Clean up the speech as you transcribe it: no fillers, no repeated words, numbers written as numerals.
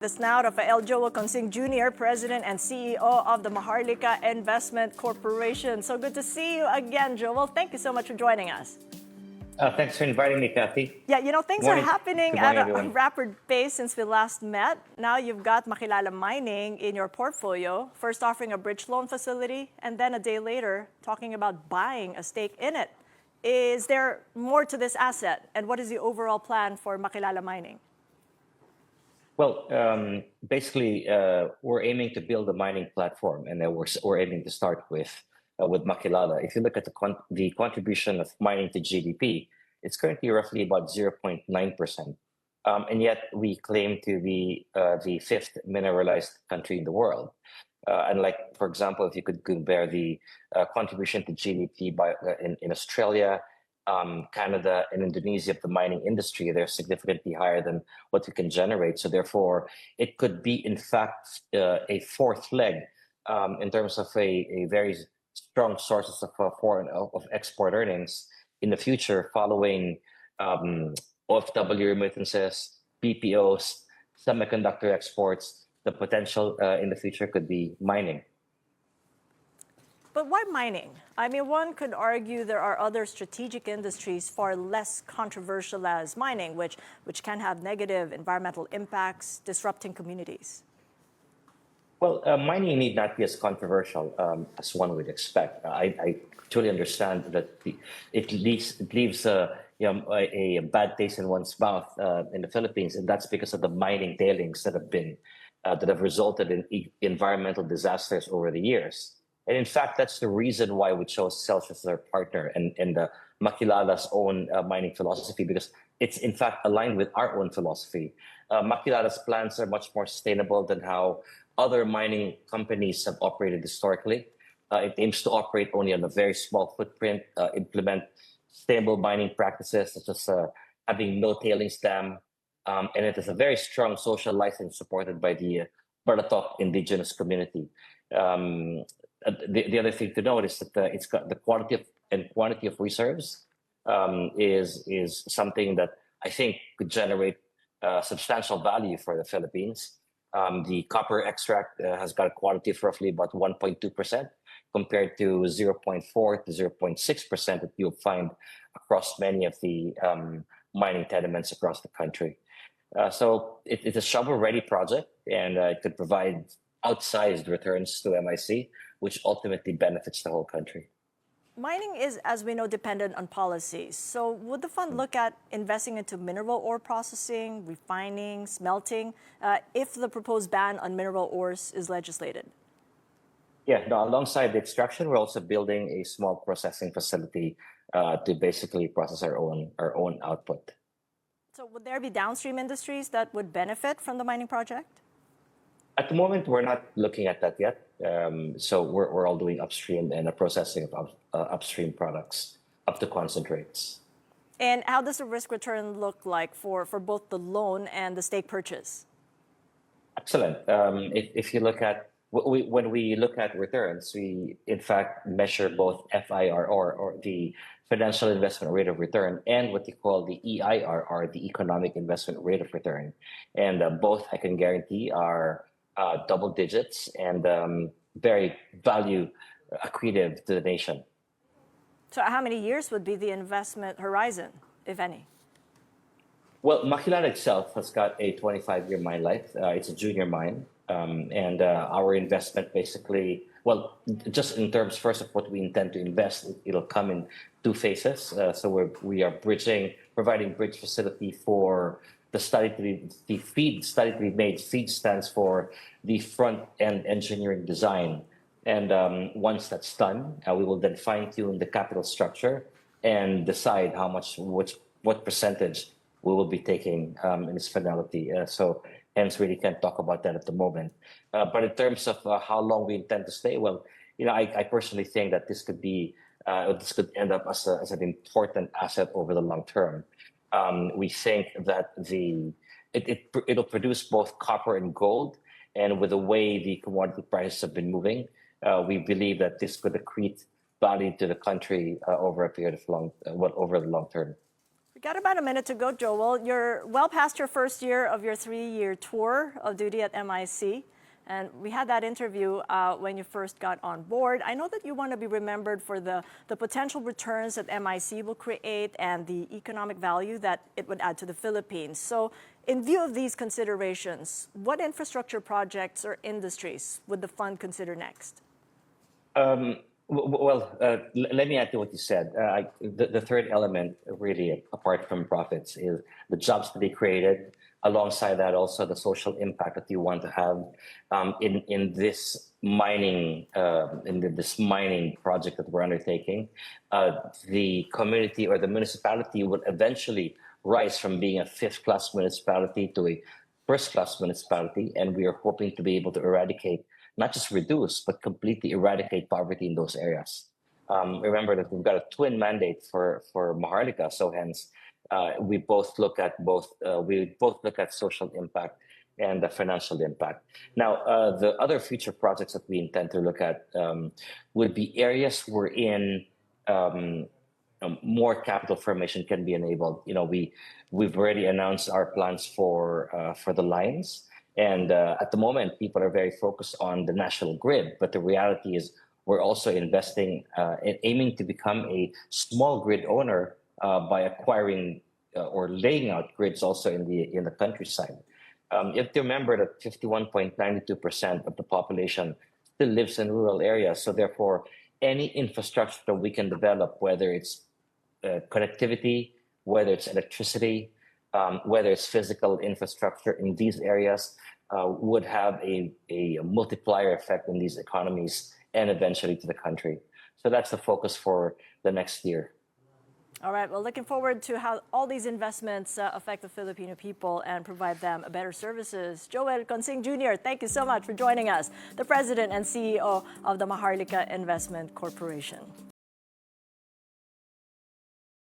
This now, Rafael Jr., President and CEO of the Maharlika Investment Corporation. So good to see you again, Joel. Thank you so much for joining us. Thanks for inviting me, Kathy. Yeah, things are happening at a everyone. rapid pace since we last met. Now you've got Makilala Mining in your portfolio, first offering a bridge loan facility, and then a day later talking about buying a stake in it. Is there more to this asset, and what is the overall plan for Makilala Mining? Well, basically, we're aiming to build a mining platform, and then we're aiming to start with Makilala. If you look at the contribution of mining to GDP, it's currently roughly about 0.9%, and yet we claim to be the fifth mineralized country in the world. And like, for example, if you could compare the contribution to GDP in Australia, Canada, and Indonesia of the mining industry, they're significantly higher than what we can generate. So therefore, it could be, in fact, a fourth leg in terms of a very strong sources of export earnings in the future, following OFW remittances, BPOs, semiconductor exports. The potential in the future could be mining. But why mining? I mean, one could argue there are other strategic industries far less controversial as mining, which can have negative environmental impacts, disrupting communities. Well, mining need not be as controversial as one would expect. I truly understand that it leaves a bad taste in one's mouth in the Philippines, and that's because of the mining tailings that have resulted in environmental disasters over the years. And in fact, that's the reason why we chose Celsius as our partner and Makilala's own mining philosophy, because it's in fact aligned with our own philosophy. Makilala's plans are much more sustainable than how other mining companies have operated historically. It aims to operate only on a very small footprint, implement stable mining practices such as having no tailings dam, and it has a very strong social license supported by the Baratok indigenous community. The other thing to note is that it's got the quantity of reserves is something that I think could generate substantial value for the Philippines. The copper extract has got a quality of roughly about 1.2% compared to 0.4 to 0.6% that you'll find across many of the mining tenements across the country. So it's a shovel-ready project, and it could provide outsized returns to MIC, which ultimately benefits the whole country. Mining is, as we know, dependent on policies. So would the fund look at investing into mineral ore processing, refining, smelting, if the proposed ban on mineral ores is legislated? Yeah, no, alongside the extraction, we're also building a small processing facility to basically process our own output. So would there be downstream industries that would benefit from the mining project? At the moment, we're not looking at that yet. So we're all doing upstream and a processing of upstream products up to concentrates. And how does the risk return look like for both the loan and the stake purchase? Excellent. If you look at when we look at returns, we in fact measure both FIRR, or the financial investment rate of return, and what you call the EIRR, the economic investment rate of return. And both, I can guarantee, are double digits and very value accretive to the nation. So how many years would be the investment horizon, if any? Well, Makilala itself has got a 25-year mine life. It's a junior mine. And our investment basically, well, just in terms first of what we intend to invest, it'll come in two phases. So we are providing bridge facility for the feed study to be made. Feed stands for the front end engineering design. And once that's done, we will then fine tune the capital structure and decide what percentage we will be taking in its finality. So hence really can't talk about that at the moment. But in terms of how long we intend to stay, well, I personally think that this could end up as an important asset over the long term. We think that it'll produce both copper and gold, and with the way the commodity prices have been moving, we believe that this could accrete value to the country over a period of over the long term. We got about a minute to go, Joel. You're well past your first year of your 3-year tour of duty at MIC. And we had that interview when you first got on board. I know that you want to be remembered for the potential returns that MIC will create and the economic value that it would add to the Philippines. So in view of these considerations, what infrastructure projects or industries would the fund consider next? Let me add to what you said. The third element, really, apart from profits, is the jobs to be created. Alongside that, also the social impact that you want to have in this mining project that we're undertaking. The community or the municipality would eventually rise from being a fifth-class municipality to a first-class municipality, and we are hoping to be able to eradicate, not just reduce, but completely eradicate poverty in those areas. Remember that we've got a twin mandate for Maharlika, so hence we both look at social impact and the financial impact. Now, the other future projects that we intend to look at would be areas wherein more capital formation can be enabled. We've already announced our plans for the lines. And at the moment, people are very focused on the national grid. But the reality is we're also investing and aiming to become a small grid owner by acquiring or laying out grids also in the countryside. You have to remember that 51.92% of the population still lives in rural areas. So therefore, any infrastructure that we can develop, whether it's connectivity, whether it's electricity, whether it's physical infrastructure in these areas, would have a multiplier effect in these economies and eventually to the country. So that's the focus for the next year. All right, well, looking forward to how all these investments affect the Filipino people and provide them better services. Joel Consing Jr., thank you so much for joining us, the President and CEO of the Maharlika Investment Corporation.